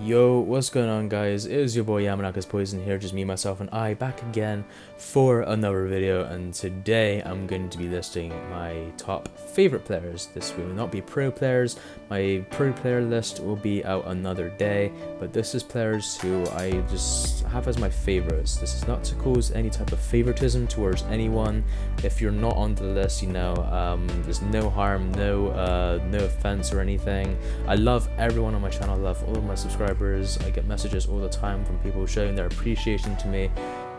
Yo, what's going on, guys? It is your boy Yama Poison here, just me, myself, and I, back again for another video. And today I'm going to be listing my top favorite players. This will not be pro players. My pro player list will be out another day, but this is players who I just have as my favorites. This is not to cause any type of favoritism towards anyone. If you're not on the list, you know, there's no harm, no offense or anything. I love everyone on my channel. I love all of my subscribers. I get messages all the time from people showing their appreciation to me,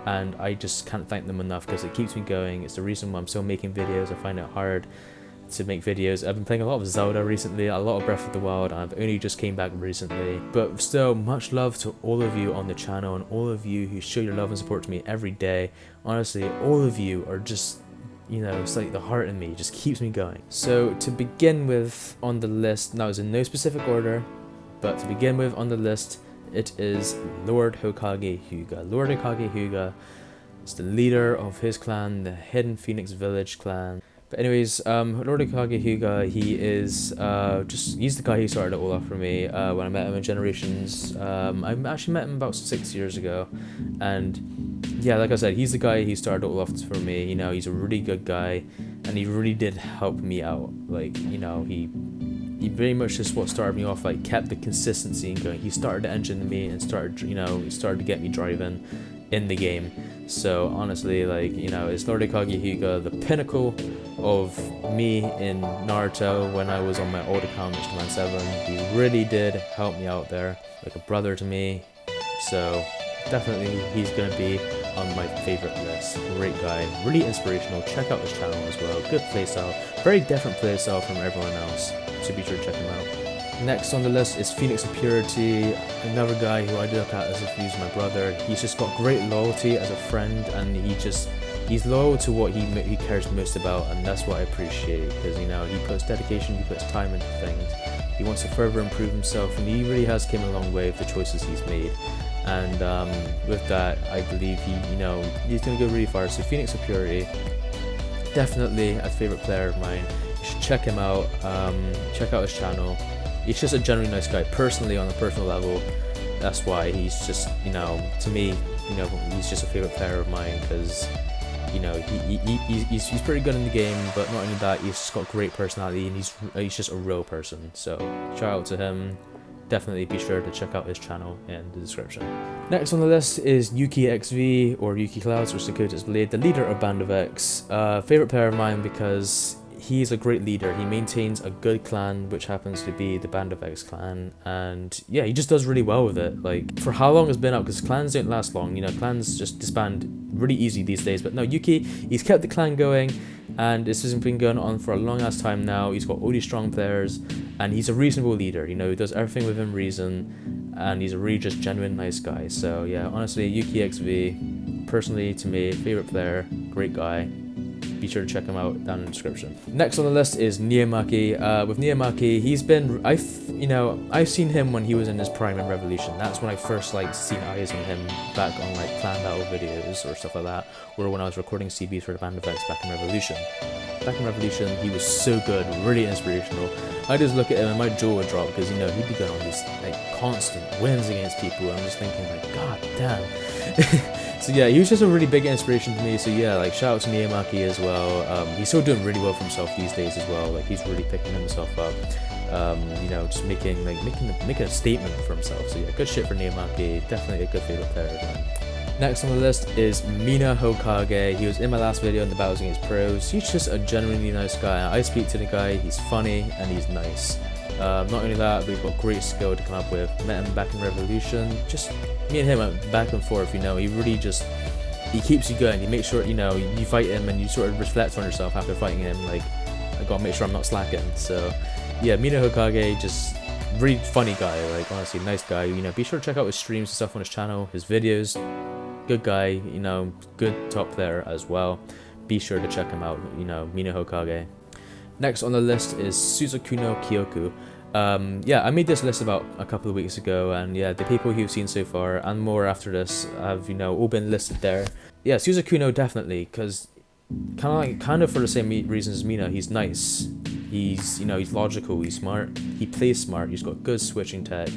and I just can't thank them enough because it keeps me going. It's the reason why I'm still making videos. I find it hard to make videos. I've been playing a lot of Zelda recently, a lot of Breath of the Wild, and I've only just came back recently. But still, much love to all of you on the channel and all of you who show your love and support to me every day. Honestly, all of you are just, you know, it's like the heart in me, it just keeps me going. So to begin with on the list, now it's in no specific order, but to begin with on the list, it is Lord Hokage Hyuga. Lord Hokage Hyuga is the leader of his clan, the Hidden Phoenix Village clan. But anyways, Lord Hokage Hyuga, he is he's the guy who started it all off for me when I met him in Generations. I actually met him about 6 years ago, and yeah, like I said, he's the guy who started it all off for me. You know, he's a really good guy, and he really did help me out. Like, you know, he very much just what started me off, like kept the consistency going. He started the engine to me and started, you know, he started to get me driving in the game. So honestly, like, you know, it's Lord Hokage Hyuga, the pinnacle of me in Naruto when I was on my old account, Mr. Man 7. He really did help me out there, like a brother to me. So definitely he's gonna be on my favorite list. Great guy, really inspirational. Check out his channel as well. Good playstyle, very different playstyle from everyone else, so be sure to check him out. Next on the list is Phoenix Impurity, another guy who I look at as if he's my brother. He's just got great loyalty as a friend, and he's loyal to what he cares most about, and that's what I appreciate, because, you know, he puts dedication, he puts time into things. He wants to further improve himself, and he really has came a long way with the choices he's made. And with that, I believe he's going to go really far. So Phoenix Impurity, definitely a favorite player of mine. You should check him out. Check out his channel. He's just a generally nice guy. Personally, on a personal level, that's why he's just, you know, to me, you know, he's just a favorite player of mine, because, you know, he's pretty good in the game, but not only that, he's just got great personality, and he's just a real person. So shout out to him. Definitely be sure to check out his channel in the description. Next on the list is Yuki XV, or Yuki Clouds, or Sakota's Blade, the leader of Band of X. Favorite player of mine because he's a great leader. He maintains a good clan, which happens to be the Band of X clan, and yeah, he just does really well with it. Like, for how long it's been out, because clans don't last long, you know, clans just disband really easy these days. But no, Yuki, he's kept the clan going, and this has been going on for a long ass time now. He's got all these strong players, and he's a reasonable leader. You know, he does everything within reason, and he's a really just genuine nice guy. So yeah, honestly, Yuki XV, personally to me, favorite player, great guy. Be sure to check him out down in the description. Next on the list is Neomaki. With Neomaki, he's been, I've seen him when he was in his prime in Revolution. That's when I first seen eyes on him back on clan battle videos or stuff like that, or when I was recording CBs for the Band of X back in Revolution. Back in Revolution, he was so good, really inspirational. I just look at him and my jaw would drop, because, you know, he'd be going on these constant wins against people, and I'm just thinking god damn. So yeah, he was just a really big inspiration to me. So yeah, shout out to Neomaki as well. He's still doing really well for himself these days as well. He's really picking himself up. You know, just making a statement for himself. So yeah, good shit for Neomaki. Definitely a good favorite player of mine. Next on the list is Mina Hokage. He was in my last video in the Battles Against Pros. He's just a genuinely nice guy. I speak to the guy, he's funny and he's nice. Not only that, but he's got great skill to come up with. Met him back in Revolution. Just me and him went back and forth, you know. He really just, he keeps you going. He makes sure, you know, you fight him and you sort of reflect on yourself after fighting him. I gotta make sure I'm not slacking. So yeah, Mina Hokage, just really funny guy. Honestly, nice guy. You know, be sure to check out his streams and stuff on his channel, his videos. Good guy, you know, good top player as well. Be sure to check him out, you know, Mina Hokage. Next on the list is Suzukuno Kyoku. Yeah, I made this list about a couple of weeks ago, and yeah, the people you've seen so far and more after this have, you know, all been listed there. Yeah, Suzukuno definitely, because kind of for the same reasons as Mina. He's nice, He's, you know, he's logical, he's smart, he plays smart, he's got good switching tech.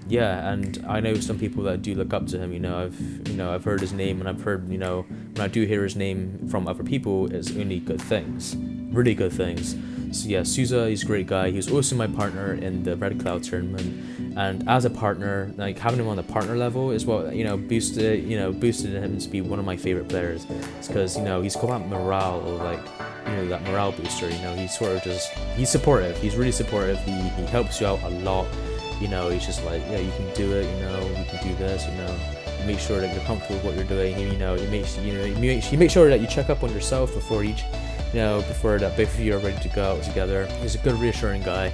Yeah, and I know some people that do look up to him. You know, I've heard his name, and I've heard, you know, when I do hear his name from other people, it's only good things, really good things. So yeah, Souza, he's a great guy. He was also my partner in the Red Cloud tournament, and as a partner, like having him on the partner level is what, you know, boosted him to be one of my favorite players. It's because, you know, he's got that morale, or like, you know, that morale booster. You know, he's sort of just, he's supportive, he's really supportive, he helps you out a lot. You know, he's just like, yeah, you can do it, you know, you can do this, you know, make sure that you're comfortable with what you're doing. You know, he makes sure that you check up on yourself before each, you know, before both of you are ready to go out together. He's a good, reassuring guy,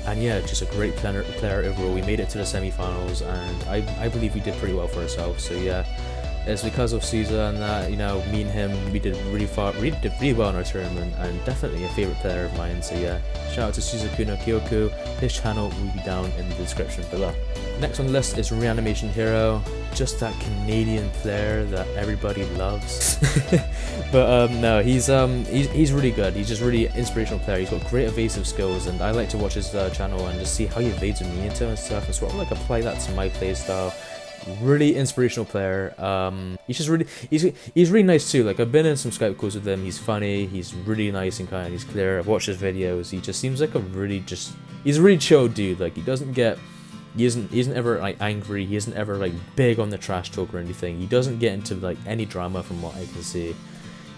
and yeah, just a great player overall. We made it to the semi-finals, and I believe we did pretty well for ourselves. So yeah, it's because of Souza and that, you know, me and him, we did really well in our tournament, and definitely a favorite player of mine. So yeah, shout out to Suzuku Kyoku. His channel will be down in the description below. Next on the list is Reanimation Hero, just that Canadian player that everybody loves. But no, he's really good. He's just really inspirational player. He's got great evasive skills, and I like to watch his channel and just see how he evades me into and stuff, and sort of like apply that to my playstyle. Really inspirational player. He's just really, he's really nice too. Like, I've been in some Skype calls with him. He's funny, he's really nice and kind, he's clear. I've watched his videos. He just seems like he's a really chill dude. Like, he isn't ever like angry, he isn't ever like big on the trash talk or anything. He doesn't get into like any drama from what I can see.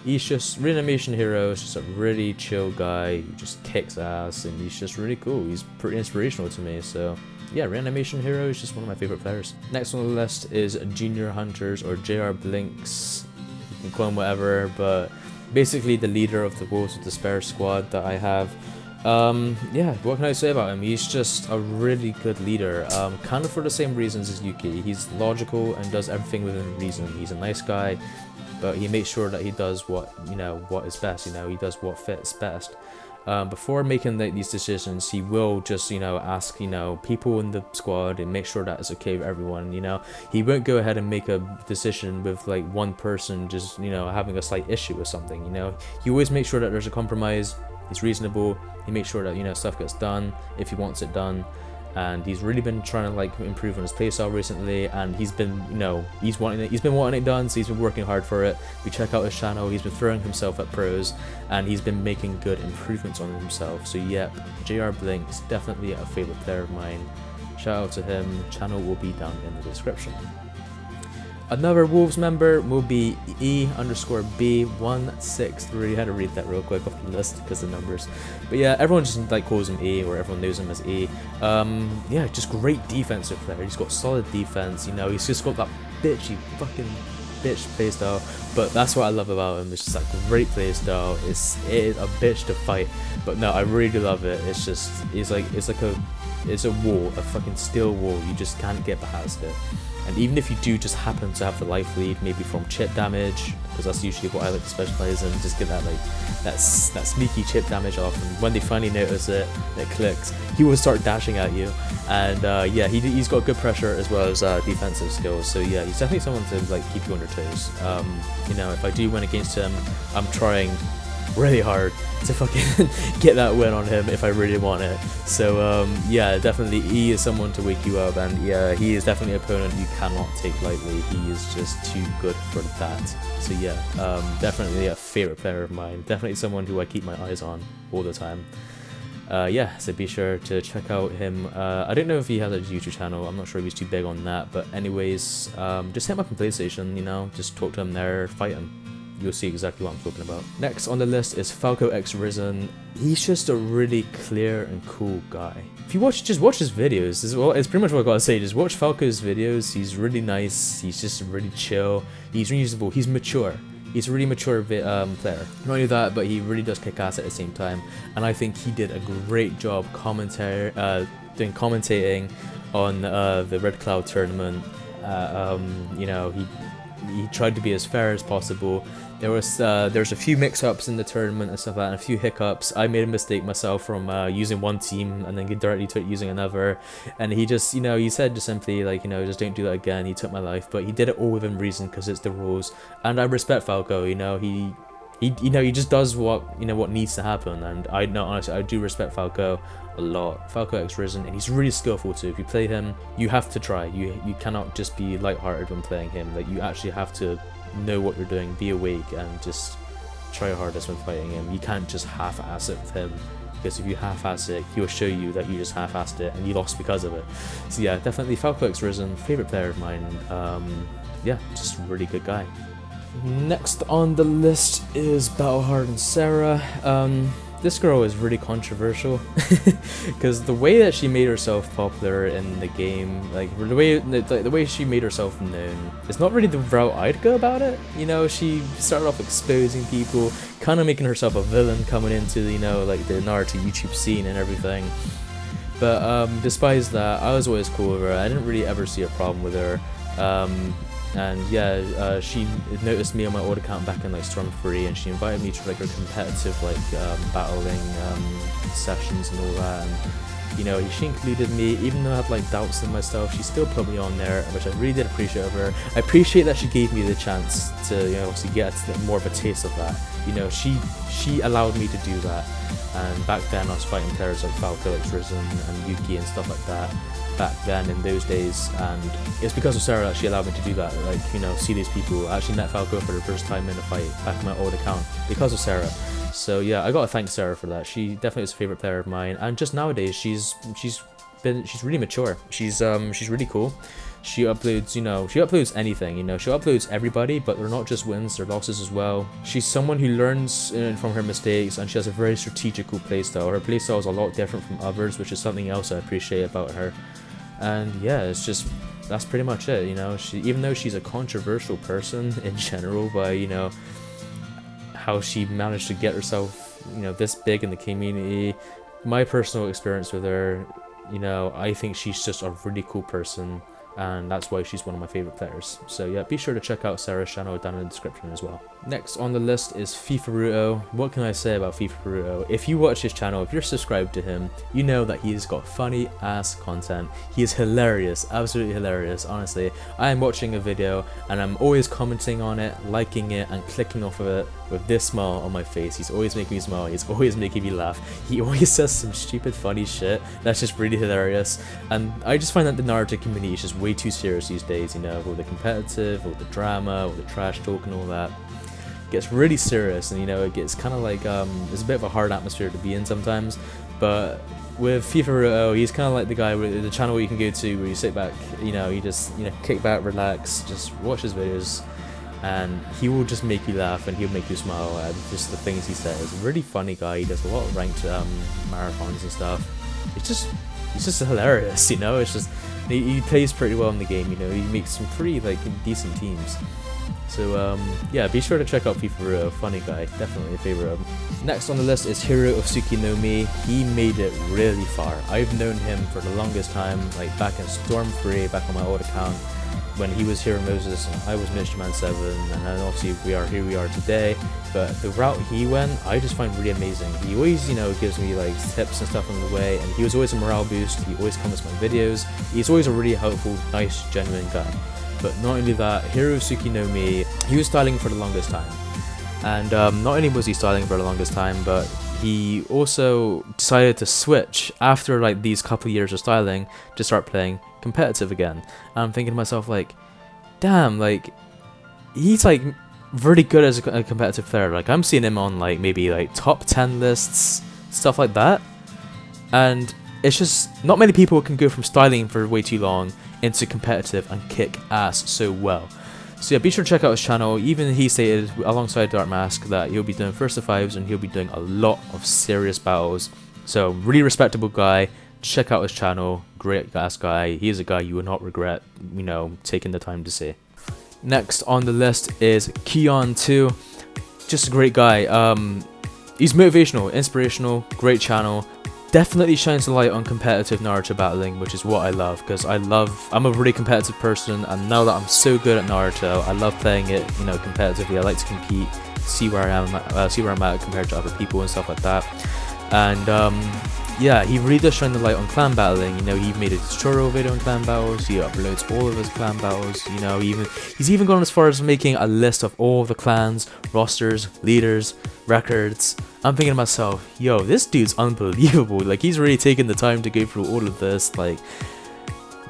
He's just, Reanimation Hero is just a really chill guy who just kicks ass, and he's just really cool. He's pretty inspirational to me. So yeah, Reanimation Hero is just one of my favorite players. Next on the list is Junior Hunters, or JR Blinks. You can call him whatever, but basically the leader of the Wolves of Despair squad that I have. Yeah, what can I say about him? He's just a really good leader, kind of for the same reasons as Yuki. He's logical and does everything within reason. He's a nice guy, but he makes sure that he does what is best. You know, he does what fits best. Before making these decisions, he will just, ask, people in the squad and make sure that it's okay with everyone. He won't go ahead and make a decision with like one person just, having a slight issue with something. He always makes sure that there's a compromise. He's reasonable. He makes sure that, stuff gets done if he wants it done. And he's really been trying to like improve on his playstyle recently, and he's been he's been wanting it done, so he's been working hard for it. We check out his channel, he's been throwing himself at pros, and he's been making good improvements on himself. So yep, JR Blink is definitely a favorite player of mine. Shout out to him. Channel will be down in the description. Another Wolves member will be E_B163. I had to read that real quick off the list because of the numbers. But yeah, everyone just like calls him E, or everyone knows him as E. Yeah, just great defensive player. He's got solid defense. He's just got that bitch playstyle. But that's what I love about him. It's just that great playstyle. It is a bitch to fight. But no, I really do love it. It's just it's a wall, a fucking steel wall. You just can't get past it. And even if you do just happen to have the life lead, maybe from chip damage, because that's usually what I like to specialize in, just get that that sneaky chip damage off, and when they finally notice it, it clicks, he will start dashing at you. And yeah, he's got good pressure as well as defensive skills. So yeah, he's definitely someone to like keep you on your toes. If I do win against him, I'm trying really hard to fucking get that win on him if I really want it. So yeah, definitely E is someone to wake you up, and yeah, he is definitely an opponent you cannot take lightly. He is just too good for that. So yeah, definitely a favorite player of mine, definitely someone who I keep my eyes on all the time. Yeah, so be sure to check out him. I don't know if he has a YouTube channel, I'm not sure if he's too big on that, but anyways, just hit him up on PlayStation, just talk to him there, fight him. You'll see exactly what I'm talking about. Next on the list is Falco X Risen. He's just a really clear and cool guy. If you just watch his videos, it's pretty much what I gotta say. Just watch Falco's videos. He's really nice. He's just really chill. He's reasonable. He's mature. He's a really mature player. Not only that, but he really does kick ass at the same time. And I think he did a great job commentating on the Red Cloud tournament. He tried to be as fair as possible. There's a few mix-ups in the tournament and stuff like that, and a few hiccups. I made a mistake myself from using one team and then directly to using another, and he just he said just simply like just don't do that again. He took my life, but he did it all within reason because it's the rules, and I respect Falco. He he just does what needs to happen. And I know, honestly, I do respect Falco a lot. Falco X Risen, and he's really skillful too. If you play him, you have to try. You cannot just be lighthearted when playing him. Like, you actually have to know what you're doing, be awake, and just try your hardest when fighting him. You can't just half-ass it with him, because if you half-ass it, he will show you that you just half-assed it and you lost because of it. So yeah, definitely Falco X Risen, favorite player of mine. Yeah, just a really good guy. Next on the list is Battle-Hardened Sarah. This girl is really controversial because the way that she made herself popular in the game, like the way she made herself known, it's not really the route I'd go about it. You know, she started off exposing people, kind of making herself a villain coming into like the Naruto YouTube scene and everything. But despite that, I was always cool with her. I didn't really ever see a problem with her. And yeah, she noticed me on my old account back in like Storm 3, and she invited me to like her competitive battling sessions and all that. And she included me, even though I had like doubts in myself. She still put me on there, which I really did appreciate of her. I appreciate that she gave me the chance to obviously get more of a taste of that. She allowed me to do that. And back then I was fighting players like Falco X Risen and Yuki and stuff like that back then in those days, and it's because of Sarah that she allowed me to do that, see these people. I actually met Falco for the first time in a fight back in my old account because of Sarah. So yeah, I gotta thank Sarah for that. She definitely is a favorite player of mine, and just nowadays she's really mature. She's really cool. She uploads anything, she uploads everybody, but they're not just wins, they're losses as well. She's someone who learns from her mistakes, and she has a very strategical playstyle. Her playstyle is a lot different from others, which is something else I appreciate about her. And yeah, that's pretty much it. Even though she's a controversial person in general by how she managed to get herself this big in the community, my personal experience with her, I think she's just a really cool person, and that's why she's one of my favorite players. So yeah, be sure to check out Sarah's channel down in the description as well. Next on the list is FIFA Naruto. What can I say about FIFA Naruto? If you watch his channel, if you're subscribed to him, you know that he's got funny ass content. He is hilarious, absolutely hilarious. Honestly, I am watching a video and I'm always commenting on it, liking it, and clicking off of it with this smile on my face. He's always making me smile, he's always making me laugh. He always says some stupid funny shit that's just really hilarious. And I just find that the Naruto community is just way too serious these days, with the competitive, with the drama, with the trash talk and all that. It gets really serious, and it gets kind of like it's a bit of a hard atmosphere to be in sometimes. But with FIFA Naruto, he's kind of like the guy with the channel where you can go to where you sit back, you just kick back, relax, just watch his videos, and he will just make you laugh and he'll make you smile at just the things he says. A really funny guy. He does a lot of ranked marathons and stuff. He's just hilarious. It's just he plays pretty well in the game. He makes some pretty decent teams. So yeah, be sure to check out FIFA Naruto. Funny guy, definitely a favorite of him. Next on the list is Hiro of Tsuki-no-Mi. He made it really far. I've known him for the longest time, like back in Storm 3, back on my old account, when he was Hero Moses and I was Mr. Man 7, and then obviously here we are today. But the route he went, I just find really amazing. He always, gives me tips and stuff on the way, and he was always a morale boost. He always comments my videos. He's always a really helpful, nice, genuine guy. But not only that, Hiro of Tsuki-no-Mi, he was styling for the longest time. And not only was he styling for the longest time, but he also decided to switch after these couple years of styling to start playing competitive again. And I'm thinking to myself damn, he's really good as a competitive player. I'm seeing him on maybe top 10 lists, stuff like that. And it's just not many people can go from styling for way too long into competitive and kick ass so well. So yeah, be sure to check out his channel. Even he stated alongside Dark Mask that he'll be doing first to fives and he'll be doing a lot of serious battles. So really respectable guy. Check out his channel. Great ass guy. He is a guy you will not regret, taking the time to see. Next on the list is Kion2. Just a great guy. He's motivational, inspirational, great channel. Definitely shines a light on competitive Naruto battling, which is what I love, because I'm a really competitive person, and now that I'm so good at Naruto, I love playing it, competitively. I like to compete, see where I'm at compared to other people and stuff like that. And yeah, he really does shine the light on clan battling. You know, he made a tutorial video on clan battles, he uploads all of his clan battles, you know, he's even gone as far as making a list of all of the clans, rosters, leaders, records. I'm thinking to myself, yo, this dude's unbelievable. Like, he's really taken the time to go through all of this. Like,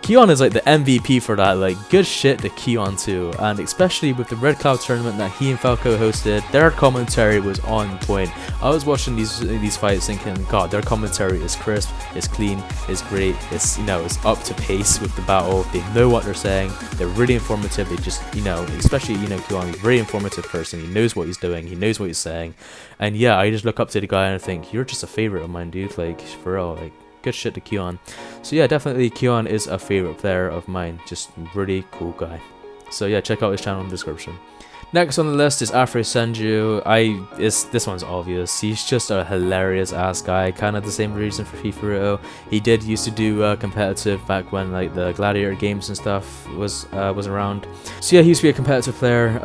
Keon is like the MVP for that. Like, good shit to Keon too, and especially with the Red Cloud tournament that he and Falco hosted, their commentary was on point. I was watching these fights thinking, God, their commentary is crisp, it's clean, it's great, it's, you know, it's up to pace with the battle. They know what they're saying, they're really informative. They just, you know, especially, you know, Keon, he's a very informative person. He knows what he's doing, he knows what he's saying, and yeah, I just look up to the guy and I think, you're just a favorite of mine, dude. Like, for real, like, good shit to Keon. So yeah, definitely Keon is a favorite player of mine. Just really cool guy. So yeah, check out his channel in the description. Next on the list is Afro Senju. This one's obvious. He's just a hilarious ass guy. Kind of the same reason for FIFA. He did used to do competitive back when like the Gladiator games and stuff was around. So yeah, he used to be a competitive player.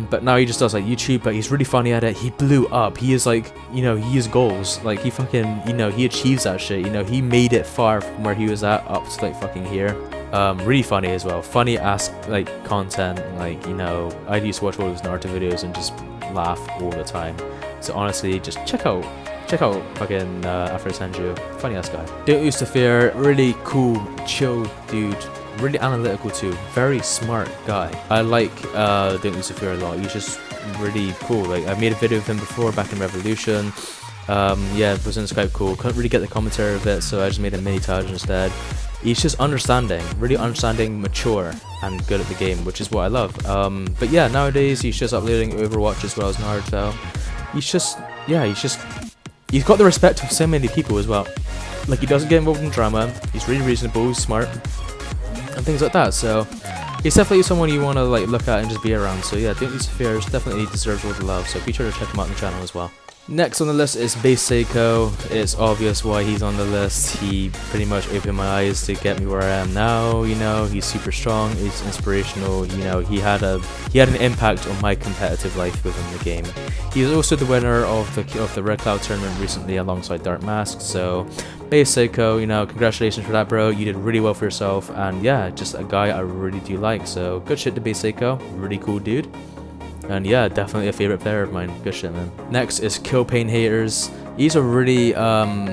But now he just does like YouTube. But he's really funny at it. He blew up. He is like, you know, he has goals. Like, he fucking, you know, he achieves that shit. You know, he made it far from where he was at up to like fucking here. Really funny as well. Funny ass like content. Like, you know, I used to watch all his Naruto videos and just laugh all the time. So honestly, just check out fucking Afro Senju. Funny ass guy. Don't Use to Fear. Really cool, chill dude. Really analytical too. Very smart guy. I like Don't Use to Fear a lot. He's just really cool. Like, I made a video of him before back in Revolution. Yeah, it was quite cool. Couldn't really get the commentary of it, so I just made a mini taj instead. He's just understanding, really understanding, mature, and good at the game, which is what I love. But yeah, nowadays he's just uploading Overwatch as well as Naruto. He's got the respect of so many people as well. Like, he doesn't get involved in drama. He's really reasonable, he's smart, and things like that. So he's definitely someone you want to like look at and just be around. So yeah, Don't Use to Fear definitely deserves all the love. So be sure to check him out on the channel as well. Next on the list is Base Seiko. It's obvious why he's on the list. He pretty much opened my eyes to get me where I am now. You know, he's super strong, he's inspirational. You know, he had an impact on my competitive life within the game. He's also the winner of the Red Cloud tournament recently alongside Dark Mask. So Base Seiko, you know, congratulations for that, bro. You did really well for yourself, and yeah, just a guy I really do like. So good shit to Base Seiko. Really cool dude. And yeah, definitely a favorite player of mine. Good shit, man. Next is Kill Pain Haters. He's a really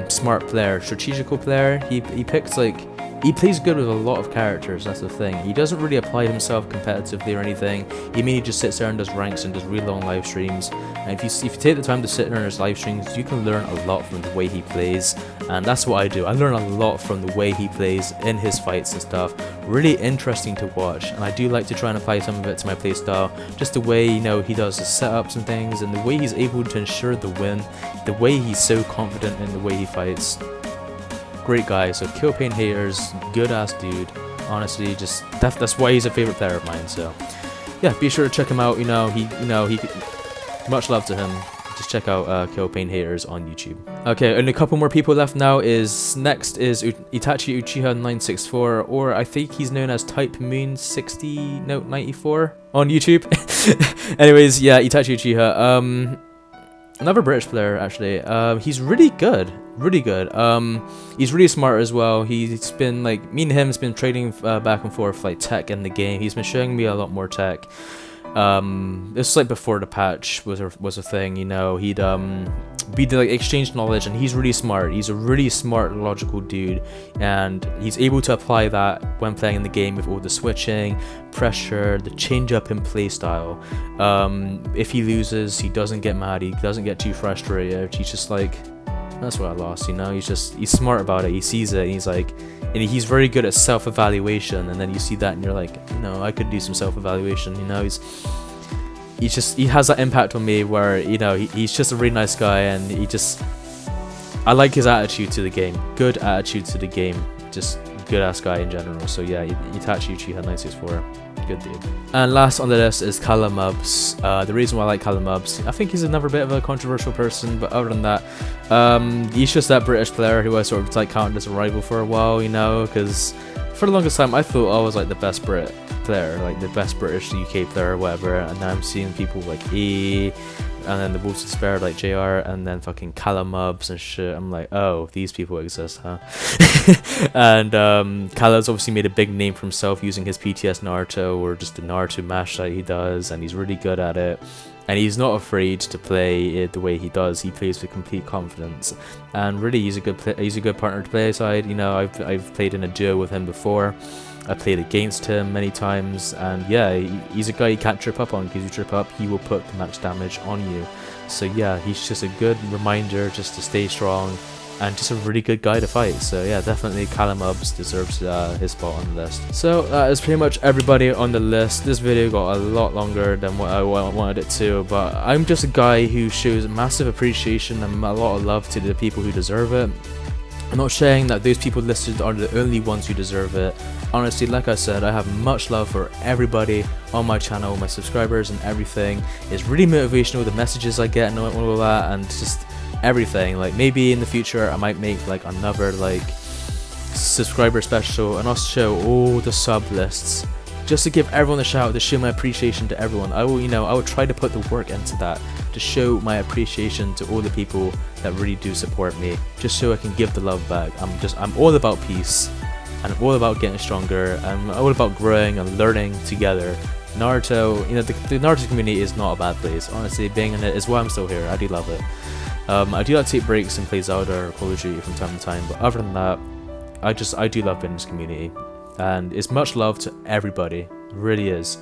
smart player, strategical player. He picks like, he plays good with a lot of characters. That's the thing. He doesn't really apply himself competitively or anything. He mainly just sits there and does ranks and does really long live streams. And if you take the time to sit there in his live streams, you can learn a lot from the way he plays. And that's what I do. I learn a lot from the way he plays in his fights and stuff. Really interesting to watch. And I do like to try and apply some of it to my playstyle. Just the way, you know, he does his setups and things, and the way he's able to ensure the win. The way he's so confident in the way he fights. Great guy. So Kill Pain Haters, good ass dude. Honestly, just that's why he's a favorite player of mine. So yeah, be sure to check him out. He much love to him. Just check out Kill Pain Haters on YouTube. Okay, only a couple more people left now. Next is Itachi Uchiha 964, or I think he's known as Type Moon 94 on YouTube. Anyways, yeah, Itachi Uchiha. Another British player, actually. He's really good. Really good. He's really smart as well. He's been like, me and him has been trading back and forth like tech in the game. He's been showing me a lot more tech. This was like before the patch was a thing, you know. He'd like exchange knowledge, and he's really smart. He's a really smart, logical dude, and he's able to apply that when playing in the game with all the switching, pressure, the change up in playstyle. If he loses, he doesn't get mad. He doesn't get too frustrated. He's just like, that's what I lost, you know. He's smart about it. He sees it, and he's like, and he's very good at self-evaluation. And then you see that, and you're like, no, I could do some self-evaluation. You know, he has that impact on me where, you know, he's just a really nice guy, and I like his attitude to the game. Good attitude to the game. Just good ass guy in general. So yeah, Itachi Uchiha 964. Good dude. And last on the list is Calamubs. The reason why I like Calamubs, I think he's another bit of a controversial person, but other than that, he's just that British player who I sort of like counted as a rival for a while, you know, because for the longest time I thought I was like the best Brit player, like the best British UK player or whatever, and then I'm seeing people like E, and then the Wolves of Despair like JR, and then fucking Calamubs and shit. I'm like, oh, these people exist, huh? And Calam's obviously made a big name for himself using his PTS Naruto, or just the Naruto mash that he does, and he's really good at it. And he's not afraid to play it the way he does. He plays with complete confidence, and really, he's a good partner to play aside. You know, I've played in a duo with him before. I played against him many times, and yeah, he's a guy you can't trip up on, because if you trip up, he will put the max damage on you. So yeah, he's just a good reminder just to stay strong, and just a really good guy to fight. So yeah, definitely Calamubs deserves his spot on the list. So that is pretty much everybody on the list. This video got a lot longer than what I wanted it to, but I'm just a guy who shows massive appreciation and a lot of love to the people who deserve it. I'm not saying that those people listed are the only ones who deserve it. Honestly, like I said, I have much love for everybody on my channel, my subscribers and everything. It's really motivational, the messages I get and all that, and just everything. Like, maybe in the future I might make like another like subscriber special and I'll show all the sub lists, just to give everyone a shout, to show my appreciation to everyone. I will try to put the work into that, to show my appreciation to all the people that really do support me, just so I can give the love back. I'm all about peace, and I'm all about getting stronger. I'm all about growing and learning together. Naruto, the Naruto community is not a bad place. Honestly, being in it is why I'm still here. I do love it. I do like to take breaks and play Zelda or Call of Duty from time to time, but other than that, I do love being in this community. And it's much love to everybody, it really is.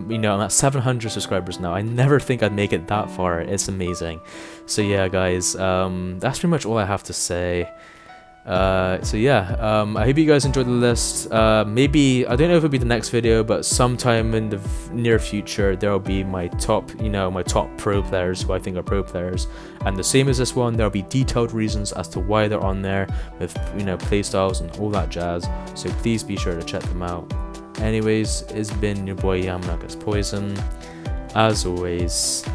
You know, I'm at 700 subscribers now. I never think I'd make it that far. It's amazing. So yeah, guys, that's pretty much all I have to say. So yeah, I hope you guys enjoyed the list. Maybe, I don't know if it'll be the next video, but sometime in the near future there'll be my top pro players who I think are pro players, and the same as this one, there'll be detailed reasons as to why they're on there, with playstyles and all that jazz. So please be sure to check them out. Anyways, it's been your boy Yama Poison. As always,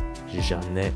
Janet.